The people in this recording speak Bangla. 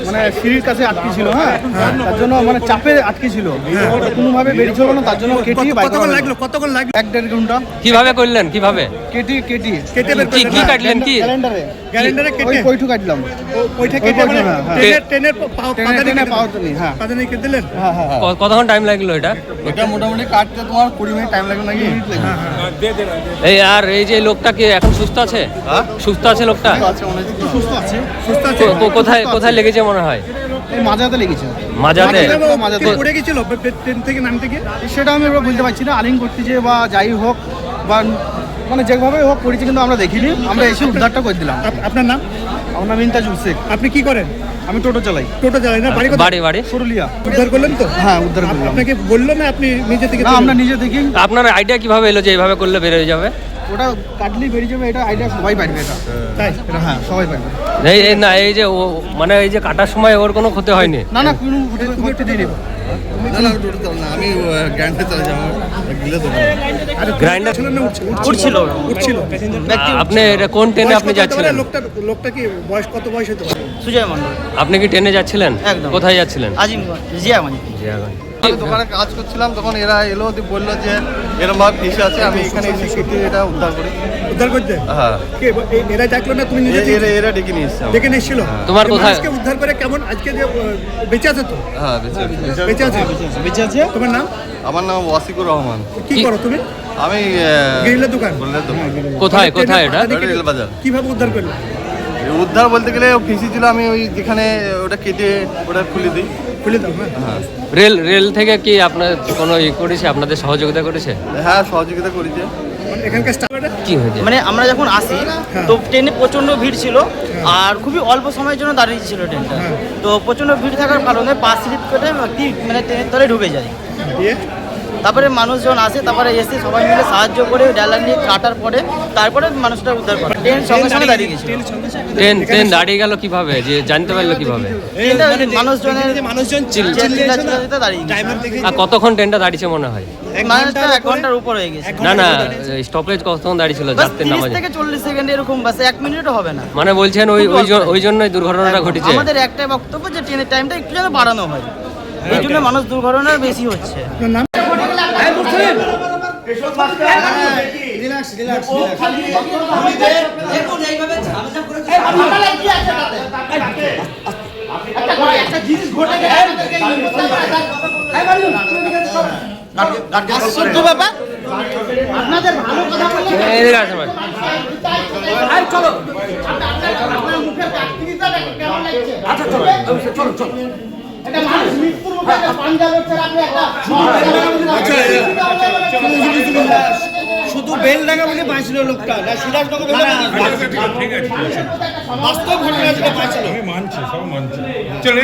মানে সিঁড়ির কাছে আটকে ছিল। হ্যাঁ, তার জন্য মানে চাপে আটকে ছিল, কোনোভাবে বেরিয়েছিল না, তার জন্য কেটে কতক্ষণ লাগলো? 1-1.5 ঘন্টা কিভাবে করলেন? কিভাবে কেটে কি কাটলেন? কি ক্যালেন্ডারে কেটে কইঠু কাটলাম। ওইটা কেটে মানে ট্রেনের পাদানি কেটে দিলেন। কতক্ষণ টাইম লাগলো এটা? এটা মোটামুটি কাটতে তোমার 20 মিনিট টাইম লাগলো নাকি? এই আর এই যে লোকটা কি এখন সুস্থ আছে? সুস্থ আছে লোকটা? সুস্থ আছে। কোথায় লেগেছে মনে হয়? এই মাজাতে লেগেছে। মাজাতে? পড়ে গেছিল ট্রেন থেকে নামতে গিয়ে? সেটা আমি এবার বলতে পারছি না, আলিং করতেছে বা যাই হোক বা মানে যেভাবে হোক করেছে, কিন্তু আমরা দেখিনি, আমরা এসে উদ্ধারটা করে দিলাম। আপনার নাম? আমার নাম ইন্তাজুল শেখ। আপনি কি করেন? আমি টোটো চালাই। না? বাড়ি সরুলিয়া। উদ্ধার করলেন তো? হ্যাঁ, উদ্ধার করলাম। আপনাকে বললো না আপনি নিজে থেকে? না, আমরা নিজে দেখি। আপনার আইডিয়া কিভাবে এলো যে এইভাবে করলে বের হয়ে যাবে? ওটা কাটলেই বেরিয়ে যাবে, এটা আইডিয়া সবাই পারবে। এটা তাই? হ্যাঁ, সবাই পারবে। এই যে মানে এই যে কাটার সময় ওর কোনো ক্ষতি হয়নি? না, কোনো করতে দিই নেই। আমি গ্র্যান্ডে চলে যাবো। গ্রাইন্ডার উঠছিল। আপনি এটা কোন ট্রেনে আপনি যাচ্ছিলেন? লোকটা কি কত বয়স হতে পারে? সুজয় মন্ডল। আপনি কি ট্রেনে যাচ্ছিলেন? একদম। কোথায় যাচ্ছিলেন? আজিমগঞ্জ, জিয়াগঞ্জ। আমি দোকানে কাজ করছিলাম, তখন এরা এলো, বললো যে এরকম ভাবে ফিসে আছে। আমি এখানে এসে কেটে এটা উদ্ধার করি। উদ্ধার করতে? হ্যাঁ। এরা ডাকলো না, তুমি নিজে? এরা ডেকে নিয়ে এসছে। ডেকে নিয়ে এসেছিল? তোমার কোথায়? আজকে উদ্ধার করে কেমন? আজকে যে বেঁচে আছে তো? হ্যাঁ, বেঁচে আছে। তোমার নাম? আমার নাম ওয়াসিকুর রহমান। কি করো তুমি? আমি গ্রিলের দোকান। কোথায় এটা? রেল বাজার। কিভাবে উদ্ধার করলে? উদ্ধার বলতে গেলে ফিসি ছিল, আমি ওই যেখানে ওটা কেটে ওটা খুলে দিই। খুলে দাও। হ্যাঁ। রেল থেকে কি আপনার কোনো করেছে, আপনাদের সহযোগিতা করেছে? হ্যাঁ, সহযোগিতা করেছে। এখানকার স্টাফ কি হয়েছে? মানে আমরা যখন আসি তো ট্রেনে প্রচণ্ড ভিড় ছিল, আর খুবই অল্প সময়ের জন্য দাঁড়িয়ে ছিল ট্রেনটা। তো প্রচণ্ড ভিড় থাকার কারণে পাশ স্লিপ করে মানে ট্রেনের তলে ঢুকে যায়। তারপরে মানুষজন আসে, তারপরে এসে সবাই মিলে সাহায্য করে ডালার নিয়ে কাটার পরে তারপরে মানুষটা উদ্ধার করে। ট্রেন সঙ্গে সঙ্গে দাঁড়িয়ে গেছে। ট্রেন দাঁড়িয়ে গেল কিভাবে? যে জানতে পারলো কিভাবে? মানুষজন চিল্লাচিল্লাতে দাঁড়িয়ে গেছে। আর কতক্ষণ ট্রেনটা দাঁড়িয়েছে মনে হয়? 1 ঘন্টার উপর হয়ে গেছে। না, স্টপেজ কতক্ষণ দাঁড়িয়েছিল? যাত্রীর 30 নামাজ থেকে 40 সেকেন্ড এরকম, বাস 1 মিনিটও হবে না। মানে বলছেন ওই জন্যই দুর্ঘটনাটা ঘটেছে? আমাদের একটাই বক্তব্য যে ট্রেনের টাইমটা একটু যেন বাড়ানো হয়, এই জন্য মানুষ দুর্ঘটনা বেশি হচ্ছে। আপনাদের ভালো কথা বললে চলো। মুখের কেমন লাগছে? আচ্ছা, চলো। এটা মানুষ মৃত্যুর মুখে পাঞ্জাব হচ্ছে, আপনি একটা শুধু বেল ডাঙ্গা বলে বাঁচল লোকটা, না সিরাজনগর বলে বাস্তব ঘটনা যেটা বাঁচল। মানছে, সব মানছে। চলে